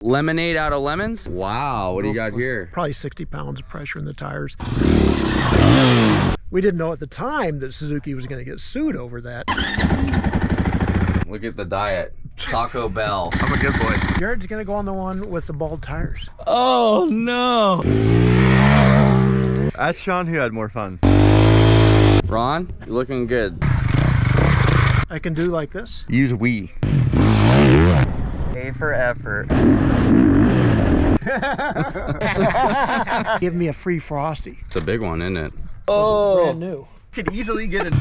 Lemonade out of lemons? Wow, what do you got here? Probably 60 pounds of pressure in the tires. We didn't know at the time that Suzuki was going to get sued over that. Look at the diet. Taco Bell. I'm a good boy. Jared's going to go on the one with the bald tires. Oh no. Ask Sean who had more fun. Ron, you're looking good. I can do like this. Use we. A for effort. Give me a free Frosty. It's a big one, isn't it? Brand new. Could easily get it.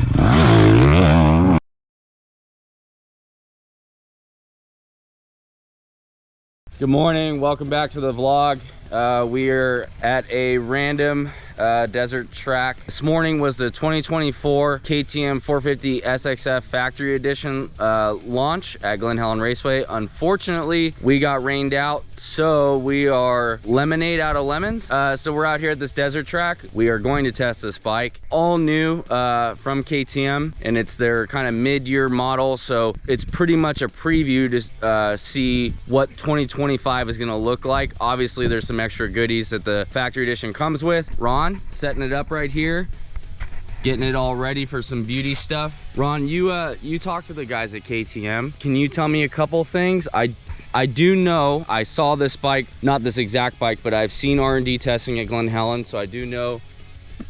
Good morning, welcome back to the vlog. We're at a random desert track. This morning was the 2024 KTM 450 SXF Factory Edition launch at Glen Helen Raceway. Unfortunately, we got rained out, so we are lemonade out of lemons. So we're out here at this desert track. We are going to test this bike. All new from KTM, and it's their kind of mid-year model, so it's pretty much a preview to see what 2025 is going to look like. Obviously, there's some extra goodies that the Factory Edition comes with. Ron, setting it up right here, getting it all ready for some beauty stuff. Ron, you talked to the guys at KTM. Can you tell me a couple things? I do know, I saw this bike, not this exact bike, but I've seen R&D testing at Glen Helen, so I do know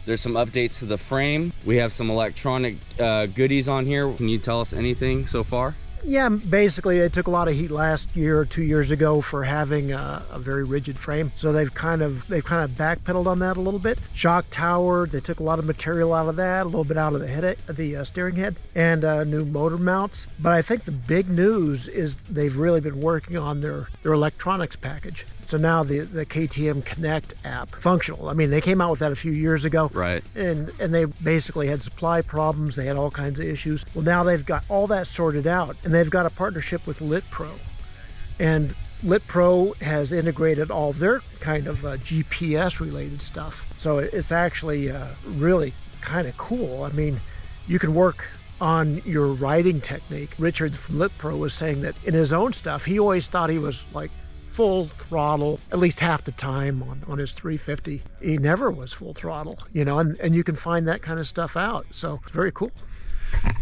there's some updates to the frame. We have some electronic goodies on here. Can you tell us anything so far? Yeah, basically they took a lot of heat last year or 2 years ago for having a very rigid frame. So they've kind of backpedaled on that a little bit. Shock tower, they took a lot of material out of that, a little bit out of the steering head, and new motor mounts. But I think the big news is they've really been working on their electronics package. So now the KTM Connect app functional. I mean, they came out with that a few years ago. Right. And they basically had supply problems. They had all kinds of issues. Well, now they've got all that sorted out, and they've got a partnership with LitPro. And LitPro has integrated all their kind of GPS related stuff. So it's actually really kind of cool. I mean, you can work on your riding technique. Richard from LitPro was saying that in his own stuff, he always thought he was like full throttle at least half the time on his 350. He never was full throttle, you know, and you can find that kind of stuff out. So it's very cool.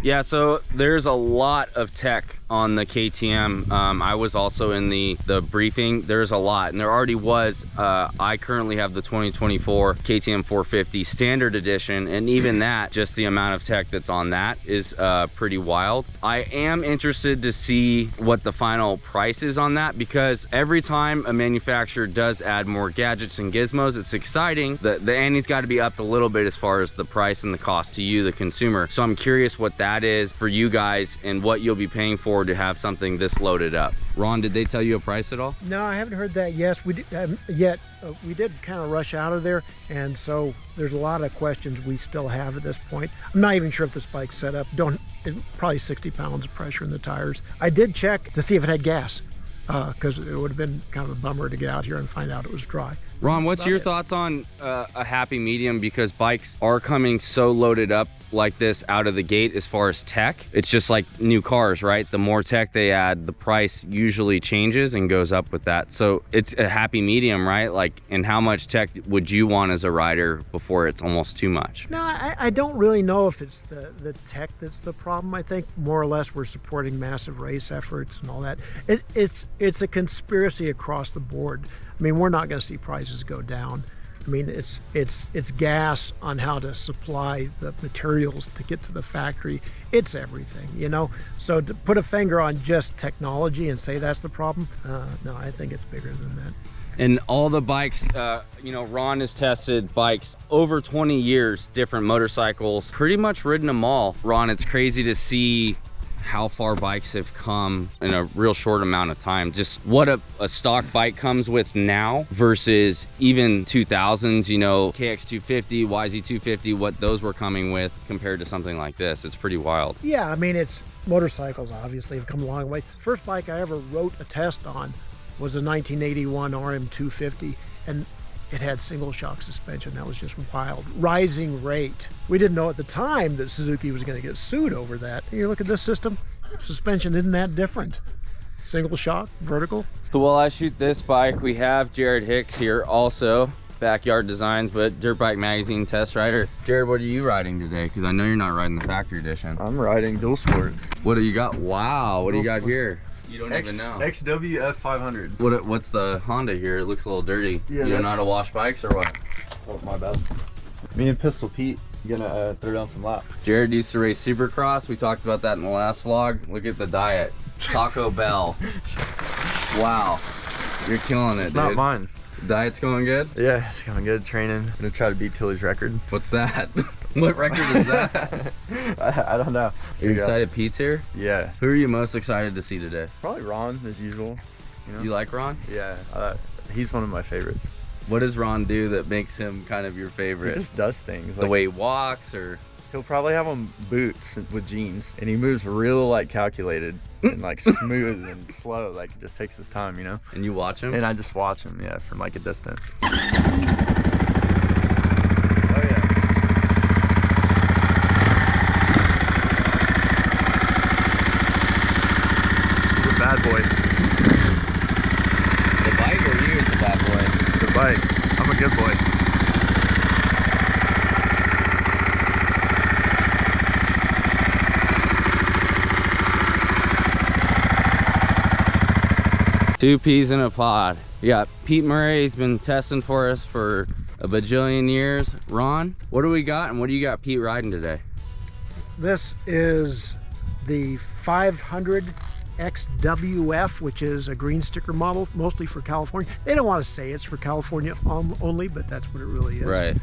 Yeah, so there's a lot of tech on the KTM. I was also in the briefing. There's a lot, and there already was. I currently have the 2024 KTM 450 Standard Edition, and even that, just the amount of tech that's on that is pretty wild. I am interested to see what the final price is on that, because every time a manufacturer does add more gadgets and gizmos, it's exciting. The ante's got to be upped a little bit as far as the price and the cost to you, the consumer. So I'm curious what that is for you guys and what you'll be paying for to have something this loaded up. Ron, did they tell you a price at all? No, I haven't heard that yet. We did kind of rush out of there, and so there's a lot of questions we still have at this point. I'm not even sure if this bike's set up. Probably 60 pounds of pressure in the tires. I did check to see if it had gas, because it would have been kind of a bummer to get out here and find out it was dry. Ron, what's your thoughts on a happy medium, because bikes are coming so loaded up like this out of the gate as far as tech? It's just like new cars, right? The more tech they add, the price usually changes and goes up with that. So it's a happy medium, right? Like, and how much tech would you want as a rider before it's almost too much? No, I don't really know if it's the tech that's the problem. I think more or less we're supporting massive race efforts and all that. It's a conspiracy across the board. I mean, we're not going to see prices go down. I mean, it's gas on how to supply the materials to get to the factory. It's everything, you know? So to put a finger on just technology and say that's the problem, no, I think it's bigger than that. And all the bikes, you know, Ron has tested bikes over 20 years, different motorcycles, pretty much ridden them all. Ron, it's crazy to see how far bikes have come in a real short amount of time. Just what a stock bike comes with now versus even 2000s, you know, KX250, YZ250, what those were coming with compared to something like this. It's pretty wild. Yeah, I mean, it's motorcycles obviously have come a long way. First bike I ever wrote a test on was a 1981 RM250, and it had single shock suspension. That was just wild. Rising rate. We didn't know at the time that Suzuki was going to get sued over that. You look at this system, suspension isn't that different. single shock, vertical. So while I shoot this bike, we have Jared Hicks here also, Backyard Designs, but Dirtbike Magazine test rider. Jared, what are you riding today? Because I know you're not riding the factory edition. I'm riding dual sports. What do you got? Wow, what do you got here? You don't even know. XW F500. What's the Honda here? It looks a little dirty. Yeah, you don't know how to wash bikes or what? Oh, my bad. Me and Pistol Pete gonna throw down some laps. Jared used to race Supercross. We talked about that in the last vlog. Look at the diet. Taco Bell. Wow. You're killing it, It's dude. not mine. Diet's going good? Yeah, it's going good. Training. Gonna try to beat Tilly's record. What's that? What record is that? I don't know. Are you excited Pete's here? Yeah. Who are you most excited to see today? Probably Ron, as usual. You know? You like Ron? Yeah. He's one of my favorites. What does Ron do that makes him kind of your He favorite? just does things. The way he walks, or? He'll probably have on boots with jeans, and he moves real like calculated and like smooth and slow. Like it just takes his time, you know. And you watch him? And I just watch him, yeah, from like a distance. Oh yeah. He's a bad boy. The bike or you is the bad boy? The bike. I'm a good boy. Two peas in a pod. You got Pete Murray. He's been testing for us for a bajillion years. Ron, what do we got, and what do you got Pete riding today? This is the 500 XWF, which is a green sticker model, mostly for California. They don't want to say it's for California only, but that's what it really is. Right.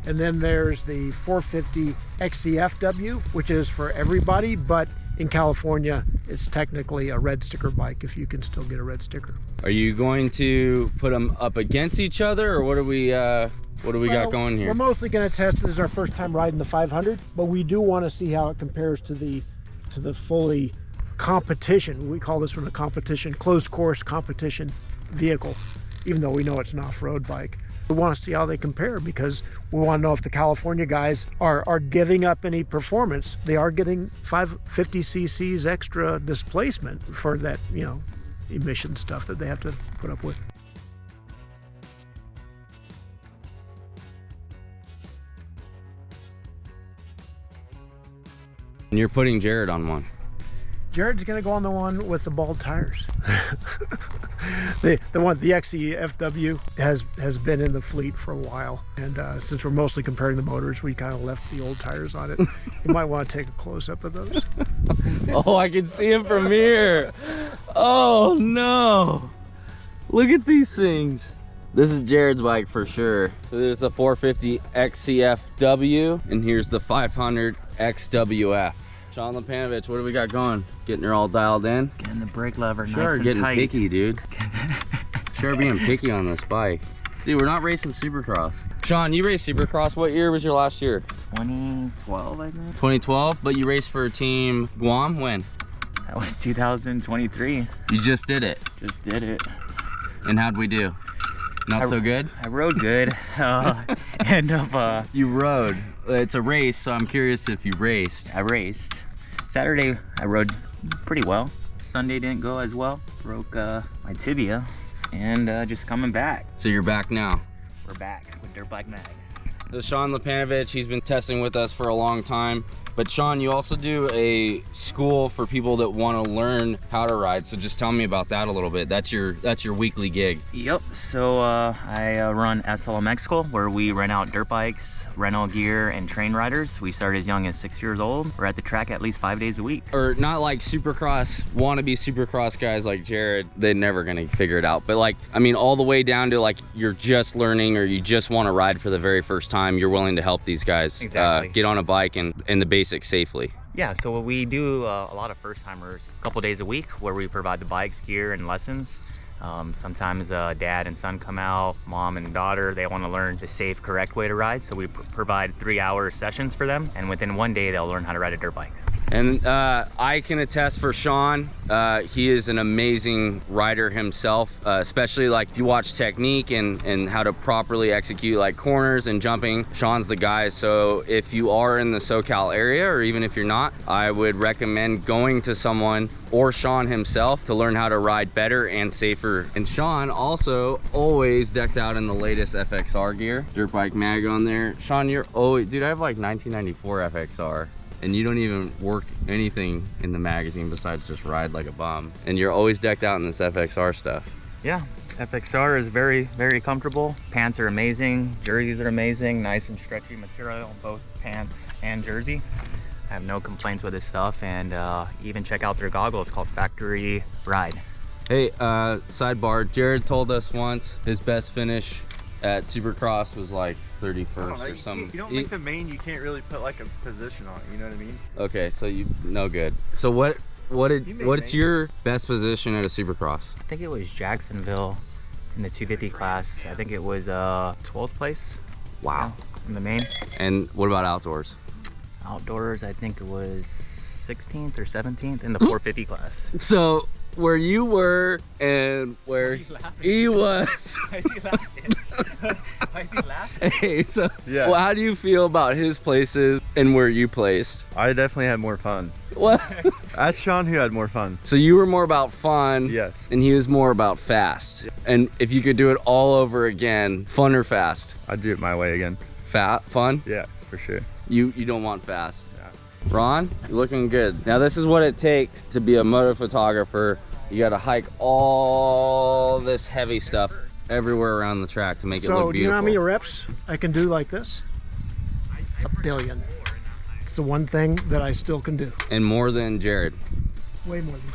And then there's the 450 XCFW, which is for everybody, but in California, it's technically a red sticker bike if you can still get a red sticker. Are you going to put them up against each other, or what do we got going here? We're mostly going to test. This is our first time riding the 500, but we do want to see how it compares to the fully competition. We call this one a competition, closed course competition vehicle, even though we know it's an off-road bike. We want to see how they compare, because we want to know if the California guys are giving up any performance. They are getting 550 cc's extra displacement for that, you know, emission stuff that they have to put up with. And you're putting Jared on one. Jared's gonna go on the one with the bald tires. the XCFW has been in the fleet for a while, and since we're mostly comparing the motors, we kind of left the old tires on it. You might want to take a close-up of those. Oh, I can see him from here. Oh no, look at these things. This is Jared's bike for sure. So there's the 450 XCFW, and here's the 500 XWF. Sean Lepanovich, what do we got going? Getting her all dialed in? Getting the brake lever nice Sure, and getting tight. picky, dude. Sure, being picky on this bike. Dude, we're not racing Supercross. Sean, you raced Supercross. What year was your last year? 2012, I think. 2012, but you raced for Team Guam. When? That was 2023. You just did it. Just did it. And how'd we do? Not so good? I rode good. You rode. It's a race, so I'm curious if you raced. I raced. Saturday, I rode pretty well. Sunday didn't go as well. Broke my tibia, and just coming back. So you're back now. We're back with Dirtbike Mag. So Sean Lepanovich, he's been testing with us for a long time. But Sean, you also do a school for people that want to learn how to ride. So just tell me about that a little bit. That's your weekly gig. Yep. So I run SLMX School, where we rent out dirt bikes, rental gear, and train riders. We start as young as 6 years old. We're at the track at least 5 days a week. Or not like Supercross, wannabe Supercross guys like Jared. They're never gonna figure it out. But like, I mean, all the way down to like you're just learning, or you just want to ride for the very first time. You're willing to help these guys get on a bike and the basics safely. Yeah, so we do a lot of first-timers a couple days a week, where we provide the bikes, gear, and lessons. Sometimes dad and son come out, mom and daughter, they want to learn the safe, correct way to ride, so we provide 3-hour sessions for them, and within one day they'll learn how to ride a dirt bike. And I can attest for Sean, he is an amazing rider himself, especially like if you watch technique and how to properly execute like corners and jumping. Sean's the guy. So if you are in the SoCal area, or even if you're not, I would recommend going to someone or Sean himself to learn how to ride better and safer. And Sean also always decked out in the latest FXR gear. Dirtbike mag on there. Sean, you're always, dude, I have like 1994 FXR. And you don't even work anything in the magazine besides just ride like a bum. And you're always decked out in this FXR stuff. Yeah, FXR is very, very comfortable. Pants are amazing, jerseys are amazing, nice and stretchy material, both pants and jersey. I have no complaints with this stuff, and even check out their goggles called Factory Ride. Hey, sidebar, Jared told us once his best finish at Supercross was like 31st or something. You don't make the main, you can't really put like a position on it, you know what I mean? Okay, so you no good. So what's your best position at a Supercross? I think it was Jacksonville in the 250 class. I think it was 12th place. Wow. In the main. And what about outdoors? Outdoors, I think it was 16th or 17th in the 450 class. So where you were and where he was. Why is he laughing? Why is he laughing? Hey, so Yeah. well, how do you feel about his places and where you placed? I definitely had more fun. What? Ask Sean who had more fun. So you were more about fun. Yes. And he was more about fast. And if you could do it all over again, fun or fast? I'd do it my way again. Fun? Yeah, for sure. You don't want fast. Yeah. Ron, you're looking good. Now this is what it takes to be a moto photographer. You gotta hike all this heavy stuff everywhere around the track to make it look So do you know beautiful. how many reps I can do like this? 1 billion. It's the one thing that I still can do. And more than Jared. Way more than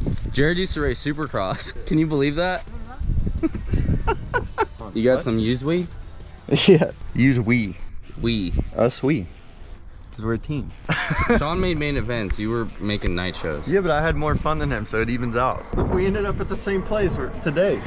good. Jared used to race Supercross. Can you believe that? You got some used weed? Yeah. Use we. We. Us we. Because we're a team. Sean made main events. You were making night shows. Yeah, but I had more fun than him, so it evens out. Look, we ended up at the same place today.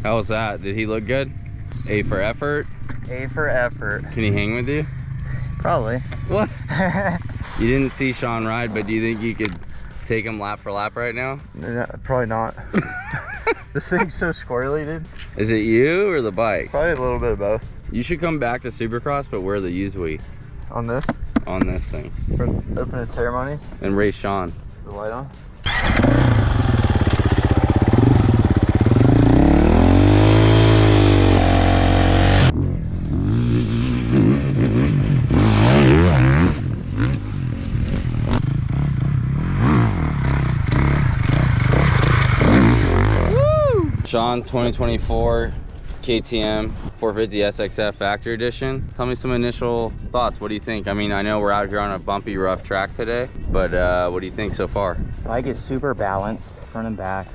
How was that? Did he look good? A for effort? A for effort. Can he hang with you? Probably. What? You didn't see Sean ride, but do you think you could take him lap for lap right now? Probably not. This thing's so squirrely, dude. Is it you or the bike? Probably a little bit of both. You should come back to Supercross, but wear the used wee. On this? on this thing For opening ceremony, and race Sean. the light on. Sean, 2024 KTM 450 SXF Factory Edition. Tell me some initial thoughts. What do you think? I mean, I know we're out here on a bumpy, rough track today, but what do you think so far? Bike is super balanced, front and back.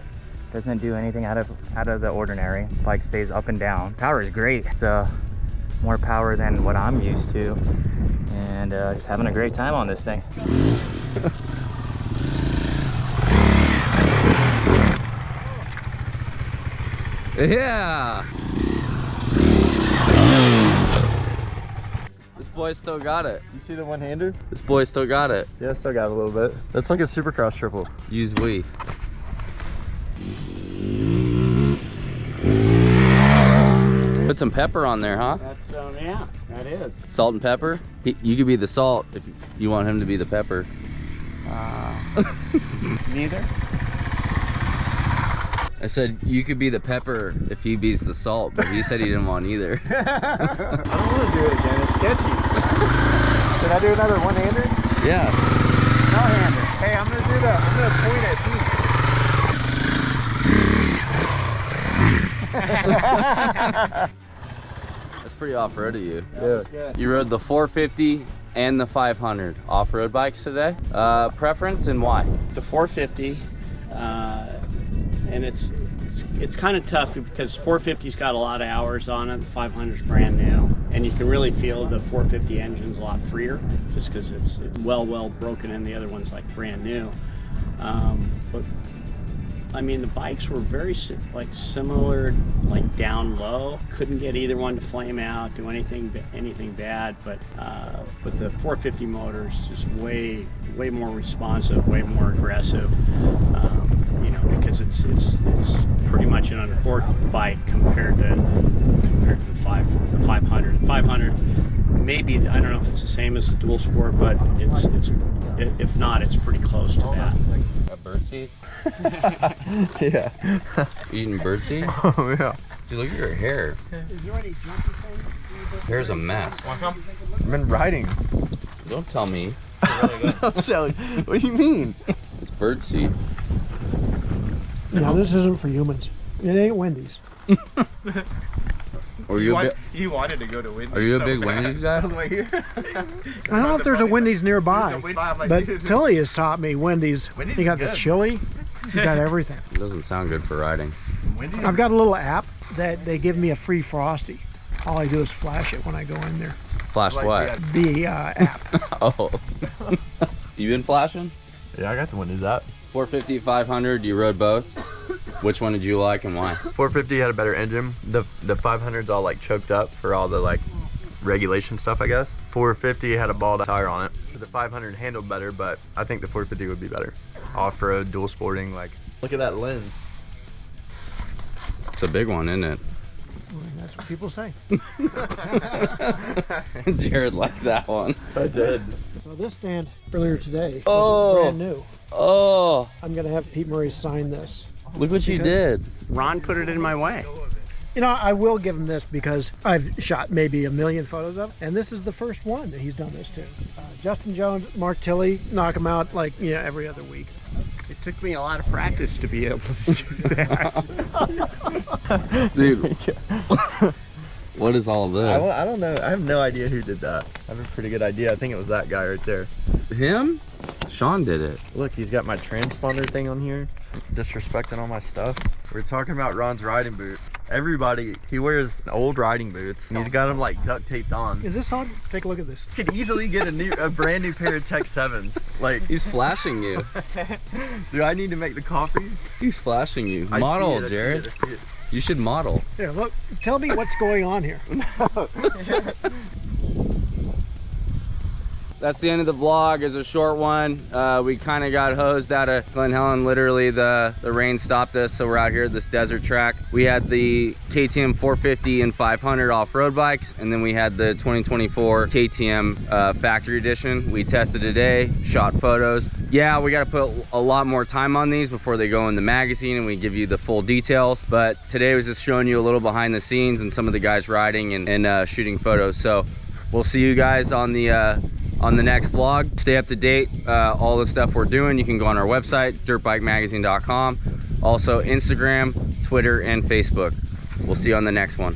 Doesn't do anything out of the ordinary. Bike stays up and down. Power is great. It's more power than what I'm used to, and just having a great time on this thing. Yeah! This boy still got it. You see the one-hander? This boy still got it. Yeah, still got a little bit. That's like a Supercross triple. Use we. Put some pepper on there, huh? That's, yeah, that is. Salt and pepper? You could be the salt if you want him to be the pepper. Neither. I said you could be the pepper if he beats the salt, but he said he didn't want either. I don't want to do it again. It's sketchy. Can I do another one-hander? Yeah. No-hander. Hey, I'm going to do that. I'm going to point at Pete. That's pretty off-road of you. Yeah. You rode the 450 and the 500 off-road bikes today. Preference and why? The 450, and it's kind of tough because 450's got a lot of hours on it. The 500's brand new, and you can really feel the 450 engine's a lot freer, just because it's well broken in. The other one's like brand new. But I mean, the bikes were very similar, like down low. Couldn't get either one to flame out, do anything bad. But the 450 motor is just way more responsive, way more aggressive. You know, because it's pretty much an uncorked bike compared to the 500. The 500, maybe, I don't know if it's the same as the dual sport, but if not, it's pretty close to that. A birdseed? Yeah. Eating birdseed? Oh, yeah. Dude, look at your hair. Is there any jumpy things? Hair's a mess. I've been riding. Don't tell me. Don't tell you. What do you mean? It's birdseed. Yeah, this isn't for humans. It ain't Wendy's. Are you a He wanted to go to Wendy's. Are you a big Wendy's guy? Right here. I don't know if there's a Wendy's nearby, but Tilly has taught me Wendy's. Wendy's You got is the good. chili, you got everything. It doesn't sound good for riding. Wendy's. I've got a little app that they give me a free Frosty. All I do is flash it when I go in there. Flash Like what? The app. Oh. You been flashing? Yeah, I got the Wendy's app. 450, 500, you rode both? Which one did you like and why? 450 had a better engine. The 500's all like choked up for all the like regulation stuff, I guess. 450 had a ball tire on it. The 500 handled better, but I think the 450 would be better. Off-road, dual sporting, like, look at that lens. It's a big one, isn't it? That's what people say. Jared liked that one. I did. So this stand earlier today was Oh. brand new. Oh, I'm gonna have Pete Murray sign this. look what you Because- did. Ron put it in my way. You know, I will give him this because I've shot maybe 1 million photos of it, and this is the first one that he's done this to. Justin Jones, Mark Tilley, knock him out like, every other week. It took me a lot of practice to be able to do that. Dude, what is all this? I don't know. I have no idea who did that. I have a pretty good idea. I think it was that guy right there. Him? Sean did it. Look, he's got my transponder thing on here. Disrespecting all my stuff. We're talking about Ron's riding boot. Everybody, he wears old riding boots. And he's got them like duct taped on. Is this on? Take a look at this. Could easily get a brand new pair of Tech 7s. Like, He's flashing you. do I need to make the coffee? He's flashing you. I Model, see it, Jared. I see it. You should model. Here, look. Tell me what's going on here. that's the end of the vlog. It's a short one. We kind of got hosed out of Glen Helen. Literally the rain stopped us, so we're out here at this desert track. We had the KTM 450 and 500 off-road bikes, and then we had the 2024 KTM factory edition. We tested today, shot photos. Yeah, we got to put a lot more time on these before they go in the magazine and we give you the full details, but today was just showing you a little behind the scenes and some of the guys riding and shooting photos. So we'll see you guys on the next vlog. Stay up to date, all the stuff we're doing. You can go on our website, dirtbikemagazine.com, also Instagram, Twitter, and Facebook. We'll see you on the next one.